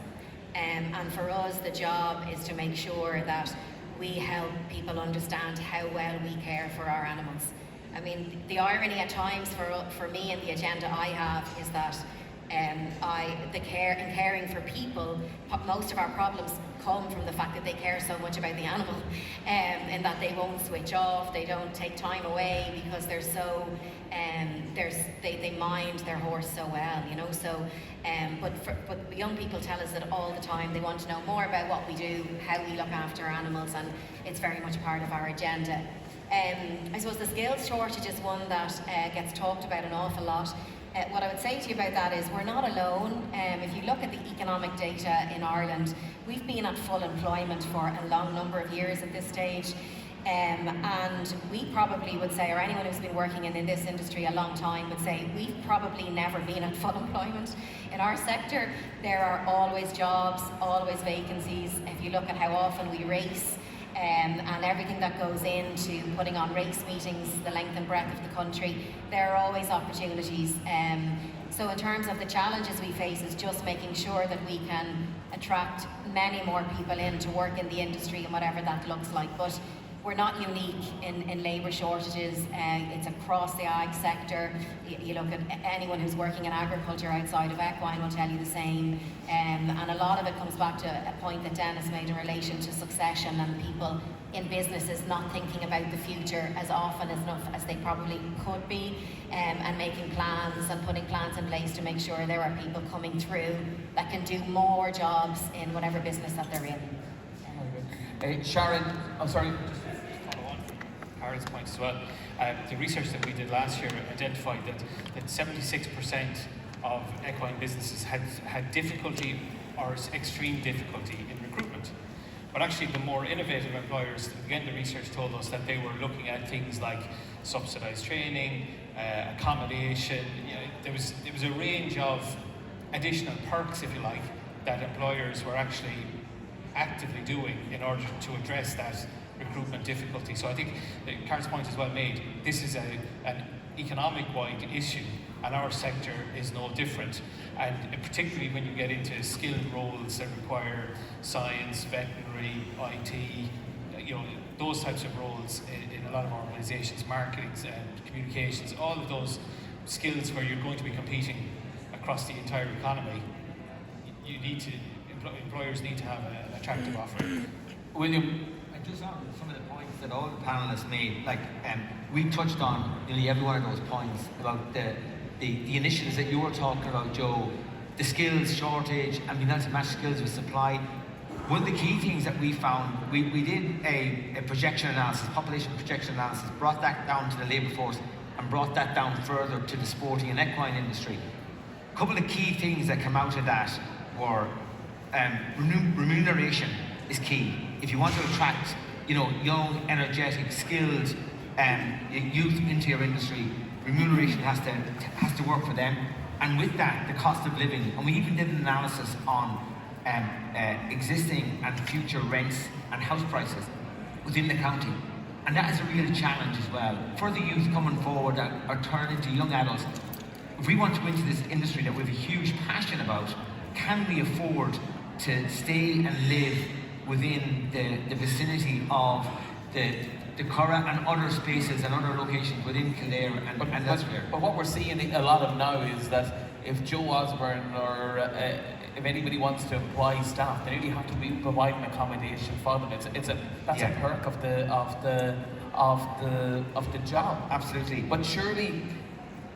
And for us, the job is to make sure that we help people understand how well we care for our animals. I mean, the irony at times for me and the agenda I have is that in caring for people, most of our problems come from the fact that they care so much about the animal, and that they won't switch off, they don't take time away because they're so, they mind their horse so well, you know. So, but young people tell us that all the time. They want to know more about what we do, how we look after our animals, and it's very much part of our agenda. I suppose the skills shortage is one that gets talked about an awful lot. What I would say to you about that is we're not alone. If you look at the economic data in Ireland, we've been at full employment for a long number of years at this stage. And we probably would say, or anyone who's been working in this industry a long time would say, we've probably never been at full employment. In our sector, there are always jobs, always vacancies. If you look at how often we race, and everything that goes into putting on race meetings, the length and breadth of the country, there are always opportunities. So in terms of the challenges we face is just making sure that we can attract many more people in to work in the industry and whatever that looks like. But we're not unique in labour shortages. It's across the ag sector. You look at anyone who's working in agriculture outside of equine will tell you the same. And a lot of it comes back to a point that Dennis made in relation to succession and people in businesses not thinking about the future as often as they probably could be, and making plans and putting plans in place to make sure there are people coming through that can do more jobs in whatever business that they're in. Sharon, I'm sorry. Carol's point as well. The research that we did last year identified that 76% of equine businesses had difficulty or extreme difficulty in recruitment. But actually the more innovative employers, again the research told us that they were looking at things like subsidised training, accommodation. You know, there was a range of additional perks, if you like, that employers were actually actively doing in order to address that recruitment difficulty. So I think Carol's point is well made. This is an economic-wide issue, and our sector is no different. And particularly when you get into skilled roles that require science, veterinary, IT, you know, those types of roles in a lot of organisations, marketing, communications, all of those skills where you're going to be competing across the entire economy, you need to, employers need to have an attractive offer. William? Just on some of the points that all the panelists made, like we touched on nearly every one of those points about the initiatives that you were talking about, Joe, the skills shortage, and being able to match skills with supply. One of the key things that we found, we did a projection analysis, population projection analysis, brought that down to the labour force and brought that down further to the sporting and equine industry. A couple of key things that come out of that were remuneration is key. If you want to attract, you know, young, energetic, skilled youth into your industry, remuneration has to work for them. And with that, the cost of living. And we even did an analysis on existing and future rents and house prices within the county. And that is a real challenge as well. For the youth coming forward that are turned into young adults, if we want to go into this industry that we have a huge passion about, can we afford to stay and live within the vicinity of the Curragh and other spaces and other locations within Kildare and elsewhere? But what we're seeing a lot of now is that if Joe Osborne or if anybody wants to employ staff, they really have to be providing accommodation for them. That's a perk of the job. Absolutely. But surely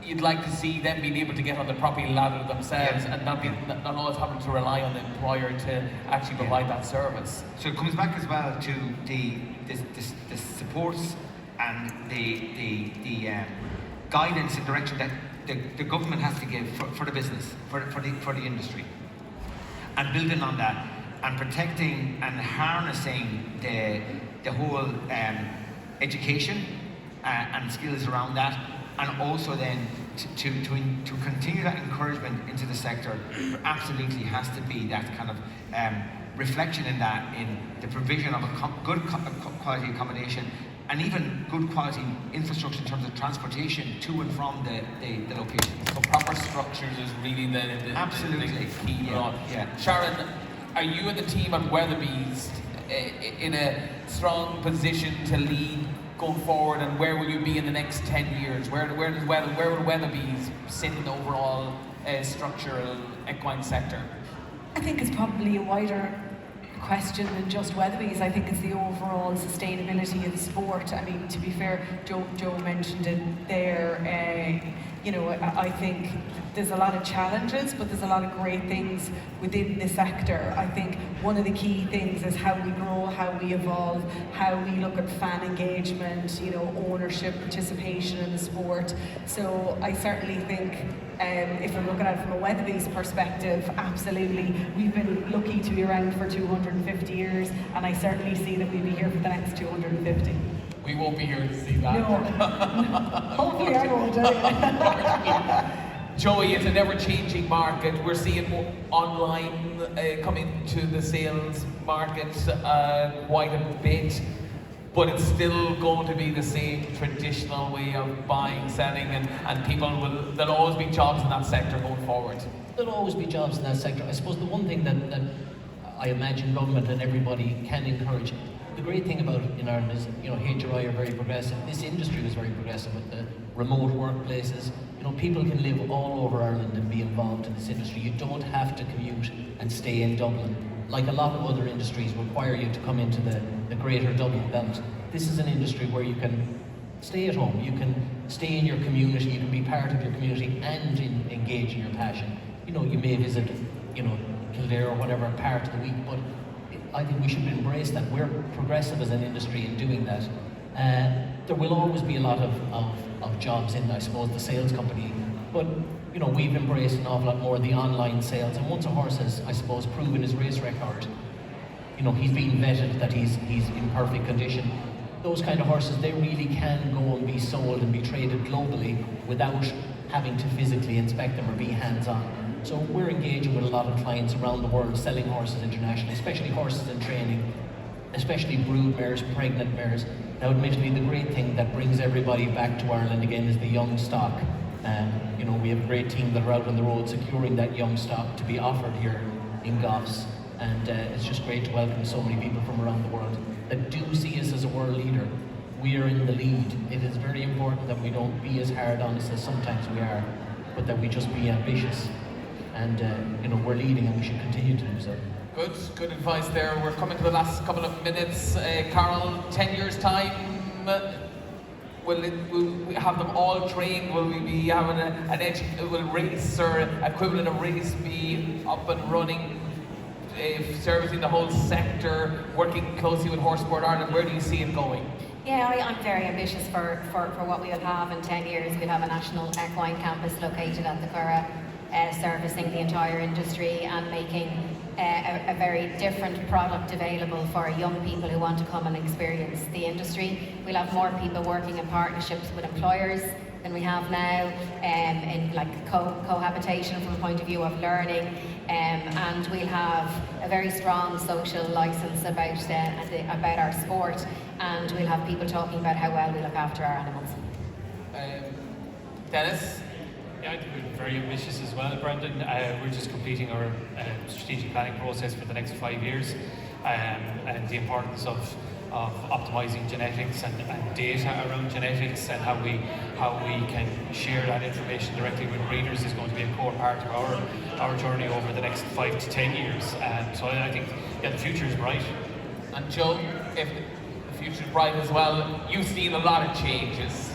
you'd like to see them being able to get on the property ladder themselves, and not always having to rely on the employer to actually provide that service. So it comes back as well to the supports and the guidance and direction that the government has to give for the business, for the industry, and building on that and protecting and harnessing the whole education and skills around that, and also then to continue that encouragement into the sector. There absolutely has to be that kind of reflection in that, in the provision of a good quality accommodation, and even good quality infrastructure in terms of transportation to and from the location. So proper structures is really the Absolutely. the key. Yeah. Sharon, are you and the team at Weatherby's in a strong position to lead going forward, and where will you be in the next 10 years? Where will Weatherby's sit in the overall structural equine sector? I think it's probably a wider question than just Weatherby's. I think it's the overall sustainability of the sport. I mean, to be fair, Joe mentioned it there. You know, I think there's a lot of challenges, but there's a lot of great things within the sector. I think one of the key things is how we grow, how we evolve, how we look at fan engagement, you know, ownership, participation in the sport. So I certainly think, if I'm looking at it from a Weatherby's perspective, absolutely, we've been lucky to be around for 250 years, and I certainly see that we'll be here for the next 250. We won't be here to see that. No. Hopefully I won't. Joey, it's an ever-changing market. We're seeing more online coming to the sales market quite a bit, but it's still going to be the same traditional way of buying, selling, and there'll always be jobs in that sector going forward. There'll always be jobs in that sector. I suppose the one thing that I imagine government and everybody can encourage, the great thing about in Ireland is, you know, HRI are very progressive. This industry was very progressive with the remote workplaces. You know, people can live all over Ireland and be involved in this industry. You don't have to commute and stay in Dublin, like a lot of other industries require you to come into the greater Dublin belt. This is an industry where you can stay at home, you can stay in your community, you can be part of your community and engage in your passion. You know, you may visit, you know, Kildare or whatever part of the week, but I think we should embrace that. We're progressive as an industry in doing that. There will always be a lot of jobs in, I suppose, the sales company, but you know, we've embraced an awful lot more of the online sales, and once a horse has, I suppose, proven his race record, you know, he's been vetted that he's in perfect condition. Those kind of horses, they really can go and be sold and be traded globally without having to physically inspect them or be hands-on. So we're engaging with a lot of clients around the world selling horses internationally, especially horses in training, especially brood mares, pregnant mares. Now admittedly, the great thing that brings everybody back to Ireland again is the young stock. You know, we have a great team that are out on the road securing that young stock to be offered here in Goffs. And it's just great to welcome so many people from around the world that do see us as a world leader. We are in the lead. It is very important that we don't be as hard on us as sometimes we are, but that we just be ambitious. And you know, we're leading and we should continue to do so. Good advice there. We're coming to the last couple of minutes. Carol, 10 years time, will we have them all trained? Will we be having will race or equivalent of race be up and running, servicing the whole sector, working closely with Horse Sport Ireland? Where do you see it going? Yeah, I'm very ambitious for what we will have in 10 years. We'll have a national equine campus located at the Curragh, servicing the entire industry and making a very different product available for young people who want to come and experience the industry. We'll have more people working in partnerships with employers than we have now, in like cohabitation from a point of view of learning, and we'll have a very strong social license about our sport, and we'll have people talking about how well we look after our animals. Dennis? Yeah, I think we're very ambitious as well, Brendan. We're just completing our strategic planning process for the next 5 years, and the importance of optimizing genetics and data around genetics, and how we can share that information directly with breeders is going to be a core part of our journey over the next 5 to 10 years. So I think, yeah, the future is bright. And Joe, if the future is bright as well, you've seen a lot of changes,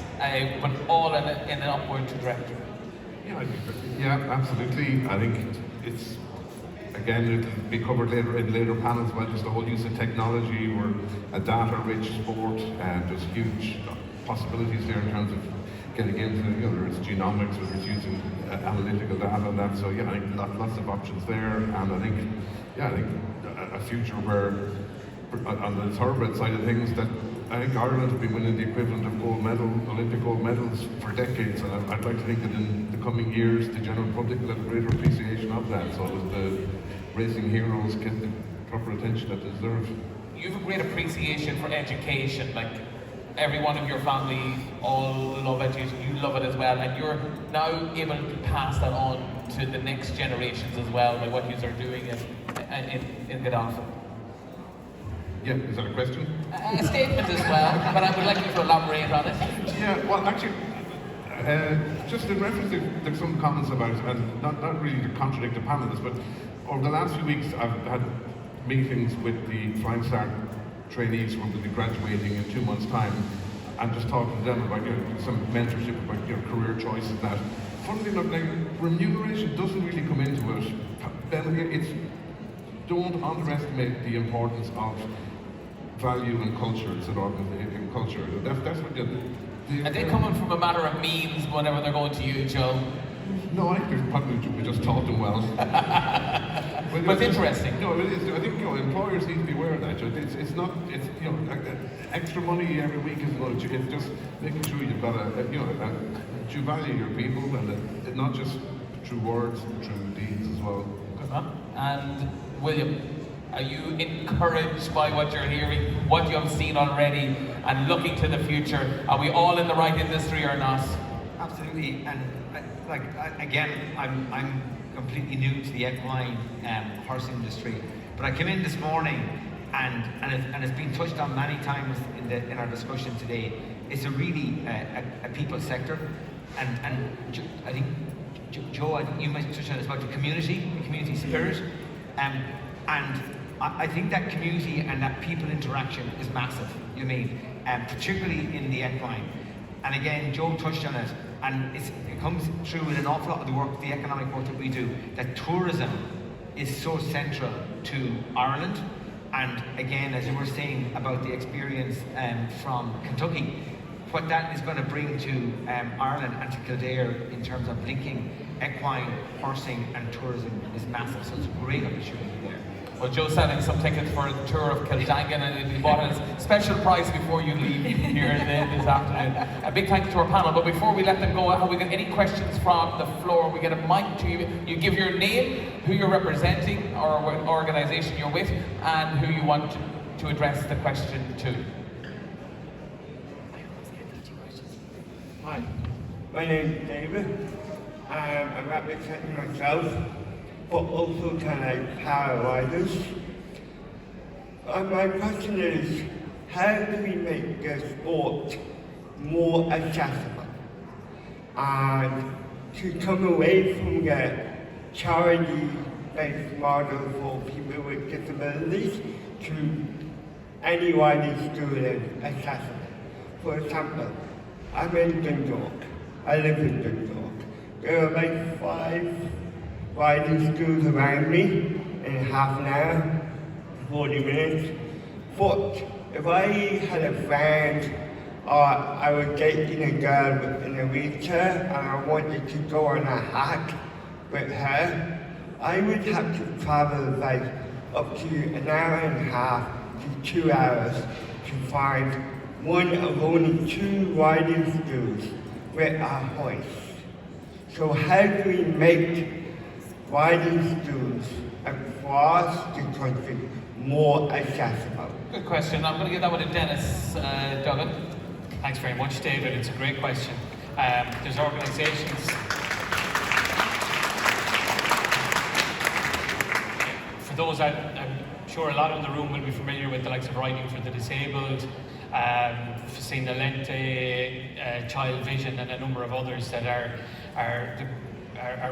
but all in an upward trajectory. Yeah, absolutely. I think it's, again, it'll be covered later in later panels, well, just the whole use of technology. We're a data-rich sport, and there's huge possibilities there in terms of getting into, whether it's genomics, whether it's using analytical data and that. So yeah, I think lots of options there, and I think a future where, on the thoroughbred side of things, that I think Ireland have been winning the equivalent of Olympic gold medals for decades, and I'd like to think that in the coming years the general public will have a greater appreciation of that, so that the racing heroes get the proper attention that they deserve. You have a great appreciation for education, like every one of your family all love education, you love it as well, and you're now able to pass that on to the next generations as well by what you are doing in Godolphin. Yeah, is that a question? A statement as well, but I would like you to elaborate on it. Yeah, well, actually, just in reference to there's some comments about, and not really to contradict the panelists, but over the last few weeks I've had meetings with the Flying Start trainees who will be graduating in 2 months' time, and just talking to them about some mentorship about career choices and that. Funnily enough, like, remuneration doesn't really come into it. Don't underestimate the importance of value and culture. It's in culture. That's what Are they coming from a matter of means whenever they're going to you, Joe? No, I think there's probably we just taught them well. But interesting. No, it is. I think employers need to be aware of that. It's not. It's extra money every week is not. It's just making sure you've got you value your people, and not just through words, but through deeds as well. And William, are you encouraged by what you're hearing, what you have seen already, and looking to the future? Are we all in the right industry or not? Absolutely, and again, I'm completely new to the equine horse industry, but I came in this morning, and it's been touched on many times in our discussion today. It's a really a people sector, and I think Joe, I think you might touch on it about the community spirit, and I think that community and that people interaction is massive. You mean, particularly in the equine, and again, Joe touched on it. And it comes through in an awful lot of the work, the economic work that we do, that tourism is so central to Ireland. And again, as you were saying about the experience from Kentucky, what that is going to bring to Ireland and to Kildare in terms of linking equine, horsing and tourism is massive. So it's a great opportunity there. Well, Joe's selling some tickets for the tour of Kildangan, and he bought a special price before you leave here this afternoon. A big thank you to our panel, but before we let them go, have we got any questions from the floor? We get a mic to you. You give your name, who you're representing, or what organisation you're with, and who you want to address the question to. Hi, my name is David. I'm representing myself, but also kind of para riders. My question is, how do we make the sport more accessible? And to come away from the charity-based model for people with disabilities to any riding school is accessible. For example, I'm in Dundalk. I live in Dundalk. There are like 5 riding schools around me in half an hour, 40 minutes. But if I had a friend or I was dating a girl in a wheelchair and I wanted to go on a hike with her, I would have to travel like up to an hour and a half to 2 hours to find one of only 2 riding schools with a hoist. So how do we make riding schools across the country more accessible? Good question. I'm going to give that one to Dennis Duggan. Thanks very much, David. It's a great question. There's organisations. For those, I'm sure a lot in the room will be familiar with the likes of Riding for the Disabled, Fusina Lente, Child Vision, and a number of others that are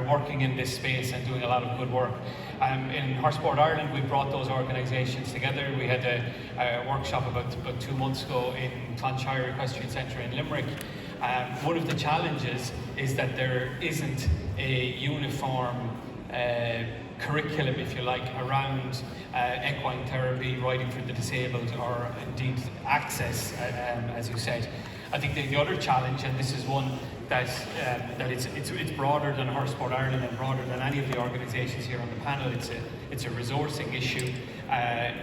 working in this space and doing a lot of good work. In Horsesport Ireland, we brought those organisations together. We had a workshop about 2 months ago in Clonshire Equestrian Centre in Limerick. One of the challenges is that there isn't a uniform curriculum, if you like, around equine therapy, riding for the disabled, or indeed access, as you said. I think the other challenge, and this is one that it's broader than Horse Sport Ireland and broader than any of the organisations here on the panel. It's a resourcing issue.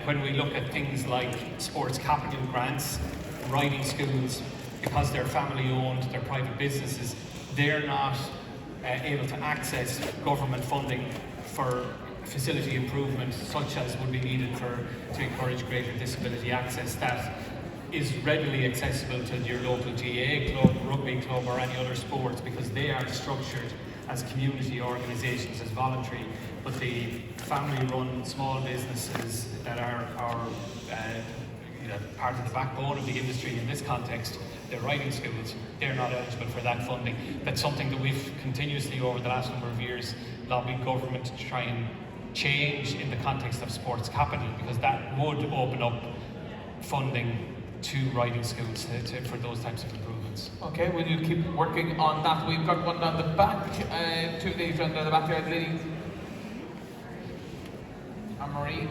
When we look at things like sports capital grants, riding schools, because they're family owned, they're private businesses, they're not able to access government funding for facility improvement such as would be needed to encourage greater disability access that is readily accessible to your local GAA club, rugby club or any other sports, because they are structured as community organisations, as voluntary. But the family-run small businesses that are part of the backbone of the industry in this context, they're riding schools, they're not eligible for that funding. That's something that we've continuously over the last number of years lobbied government to try and change in the context of sports capital, because that would open up funding to riding schools for those types of improvements. Okay, will you keep working on that? We've got one down the back, two ladies down the back there, lady. Anne-Marie.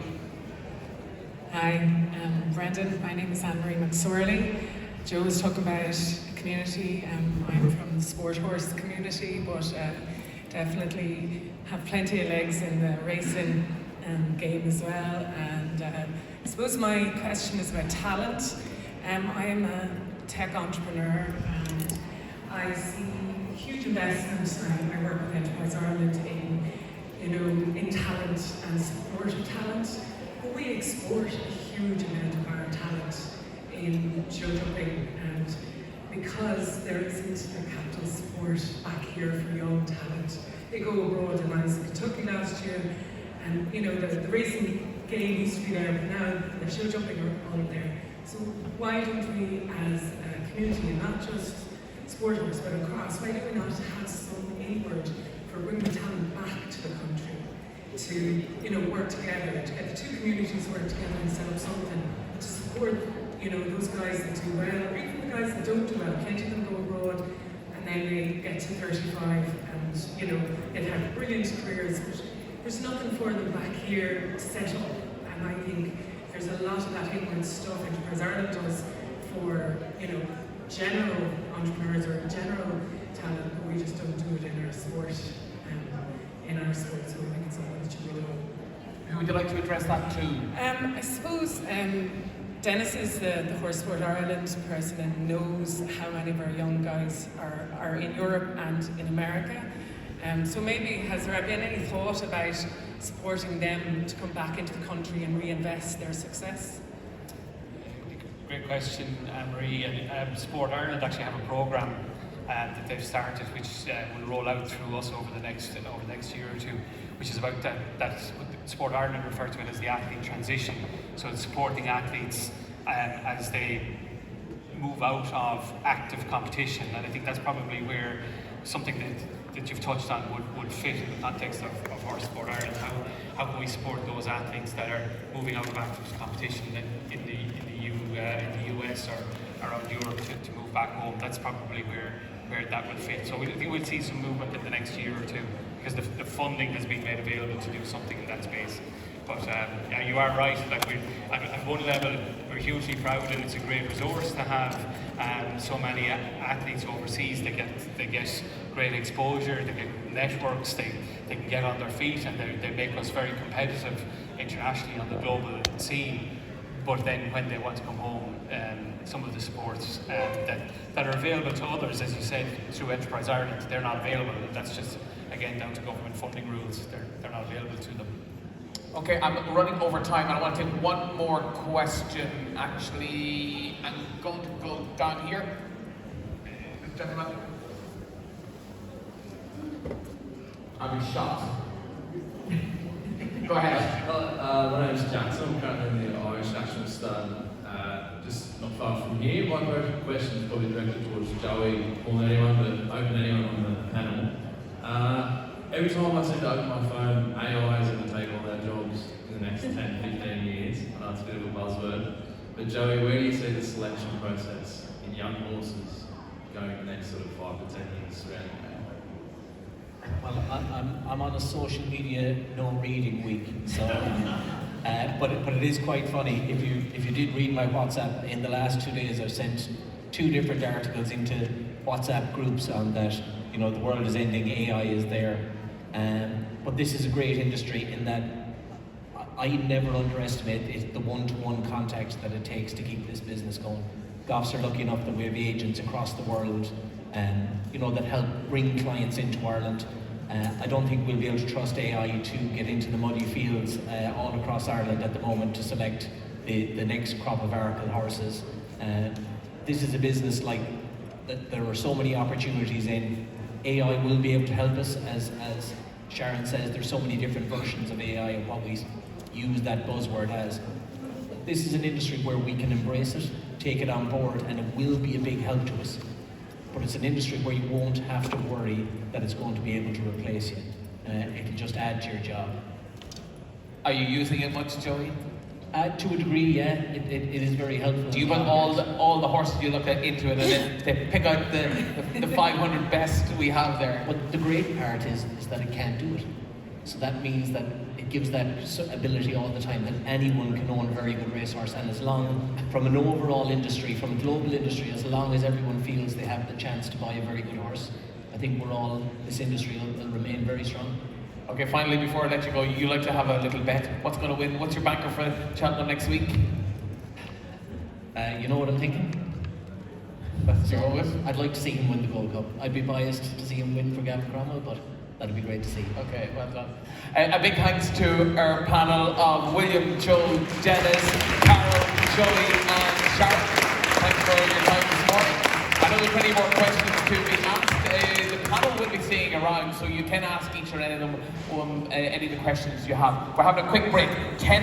Hi, Brendan. My name is Anne-Marie McSorley. Joe was talking about community. I'm from the sport horse community, but definitely have plenty of legs in the racing game as well. And I suppose my question is about talent. I am a tech entrepreneur and I see huge investments. I work with Enterprise Ireland in talent and support of talent. But we export a huge amount of our talent in show jumping, and because there isn't the capital support back here for young talent, they go abroad. And I was in Kentucky last year, and the racing game used to be there, but now the show jumping are all there. So why don't we, as a community, and not just sport horse but across, why do we not have some inward for bringing the talent back to the country, to work together, to get the two communities work together and set up something to support those guys that do well, or even the guys that don't do well. Plenty of them go abroad and then they get to 35 and they've had brilliant careers, but there's nothing for them back here to set up. And I think there's a lot of that inward stuff Enterprise Ireland does for general entrepreneurs or general talent, but we just don't do it in our sport. So I think it's something that should be done. Who would you like to address that to? I suppose Dennis is the Horse Sport Ireland president, knows how many of our young guys are in Europe and in America. So maybe has there been any thought about supporting them to come back into the country and reinvest their success? Great question, Anne-Marie. And Sport Ireland actually have a programme that they've started, which will roll out through us over the next year or two, which is about that's what Sport Ireland refer to it as the athlete transition. So it's supporting athletes as they move out of active competition, and I think that's probably where something that you've touched on would fit in the context of Horse Sport Ireland. How can we support those athletes that are moving out of active competition in the US or around Europe to move back home? That's probably where that will fit. So I think we'll see some movement in the next year or two, because the funding has been made available to do something in that space. But yeah, you are right. Like at one level, we're hugely proud, and it's a great resource to have so many athletes overseas. They get great exposure, they get networks, they can get on their feet, and they make us very competitive internationally on the global scene. But then when they want to come home, some of the supports that are available to others, as you said, through Enterprise Ireland, they're not available. That's just, again, down to government funding rules. They're not available to them. Okay, I'm running over time, and I want to take one more question. Actually, I'm going to go down here. Gentlemen. I'll be shocked. Go ahead. My name is Jackson. I'm currently in the Irish National Stand, just not far from here. My question is probably directed towards Joey or anyone, but open anyone on the panel. Every time I seem to open my phone, AI is going to take all their jobs in the next 10, 15 years. I know it's a bit of a buzzword. But Joey, where do you see the selection process in young horses going in the next sort of 5 to 10 years around Well, I'm on a social media no reading week, so but it is quite funny. If you did read my WhatsApp in the last 2 days, I've sent 2 different articles into WhatsApp groups on that, you know, the world is ending, AI is there. But this is a great industry in that I never underestimate the one-to-one contact that it takes to keep this business going. Goffs are lucky enough that we have agents across the world, you know, that help bring clients into Ireland. I don't think we'll be able to trust AI to get into the muddy fields all across Ireland at the moment to select the next crop of Arkle horses. This is a business like that there are so many opportunities in. AI will be able to help us, as Sharon says, there's so many different versions of AI and what we use that buzzword as. This is an industry where we can embrace it, take it on board, and it will be a big help to us. But it's an industry where you won't have to worry that it's going to be able to replace you. It'll just add to your job. Are you using it much, Joey? To a degree, yeah, it is very helpful. Do you put all the horses you look at into it, and then they pick out the 500 best we have there? But the great part is that it can't do it. So that means that it gives that ability all the time that anyone can own a very good racehorse, and as long, from an overall industry, from a global industry, as long as everyone feels they have the chance to buy a very good horse, I think this industry will remain very strong. Okay, finally, before I let you go, you like to have a little bet. What's going to win? What's your banker for Cheltenham next week? You know what I'm thinking? That's your always. I'd like to see him win the Gold Cup. I'd be biased to see him win for Gavin Cromwell, but that'd be great to see. Okay, well done. A big thanks to our panel of William, Joe, Dennis, Carol, Joey and Sharon. Thanks for your time this morning. I know there's plenty more questions to be asked. The panel will be staying around, so you can ask each or any of them any of the questions you have. We're having a quick break. 10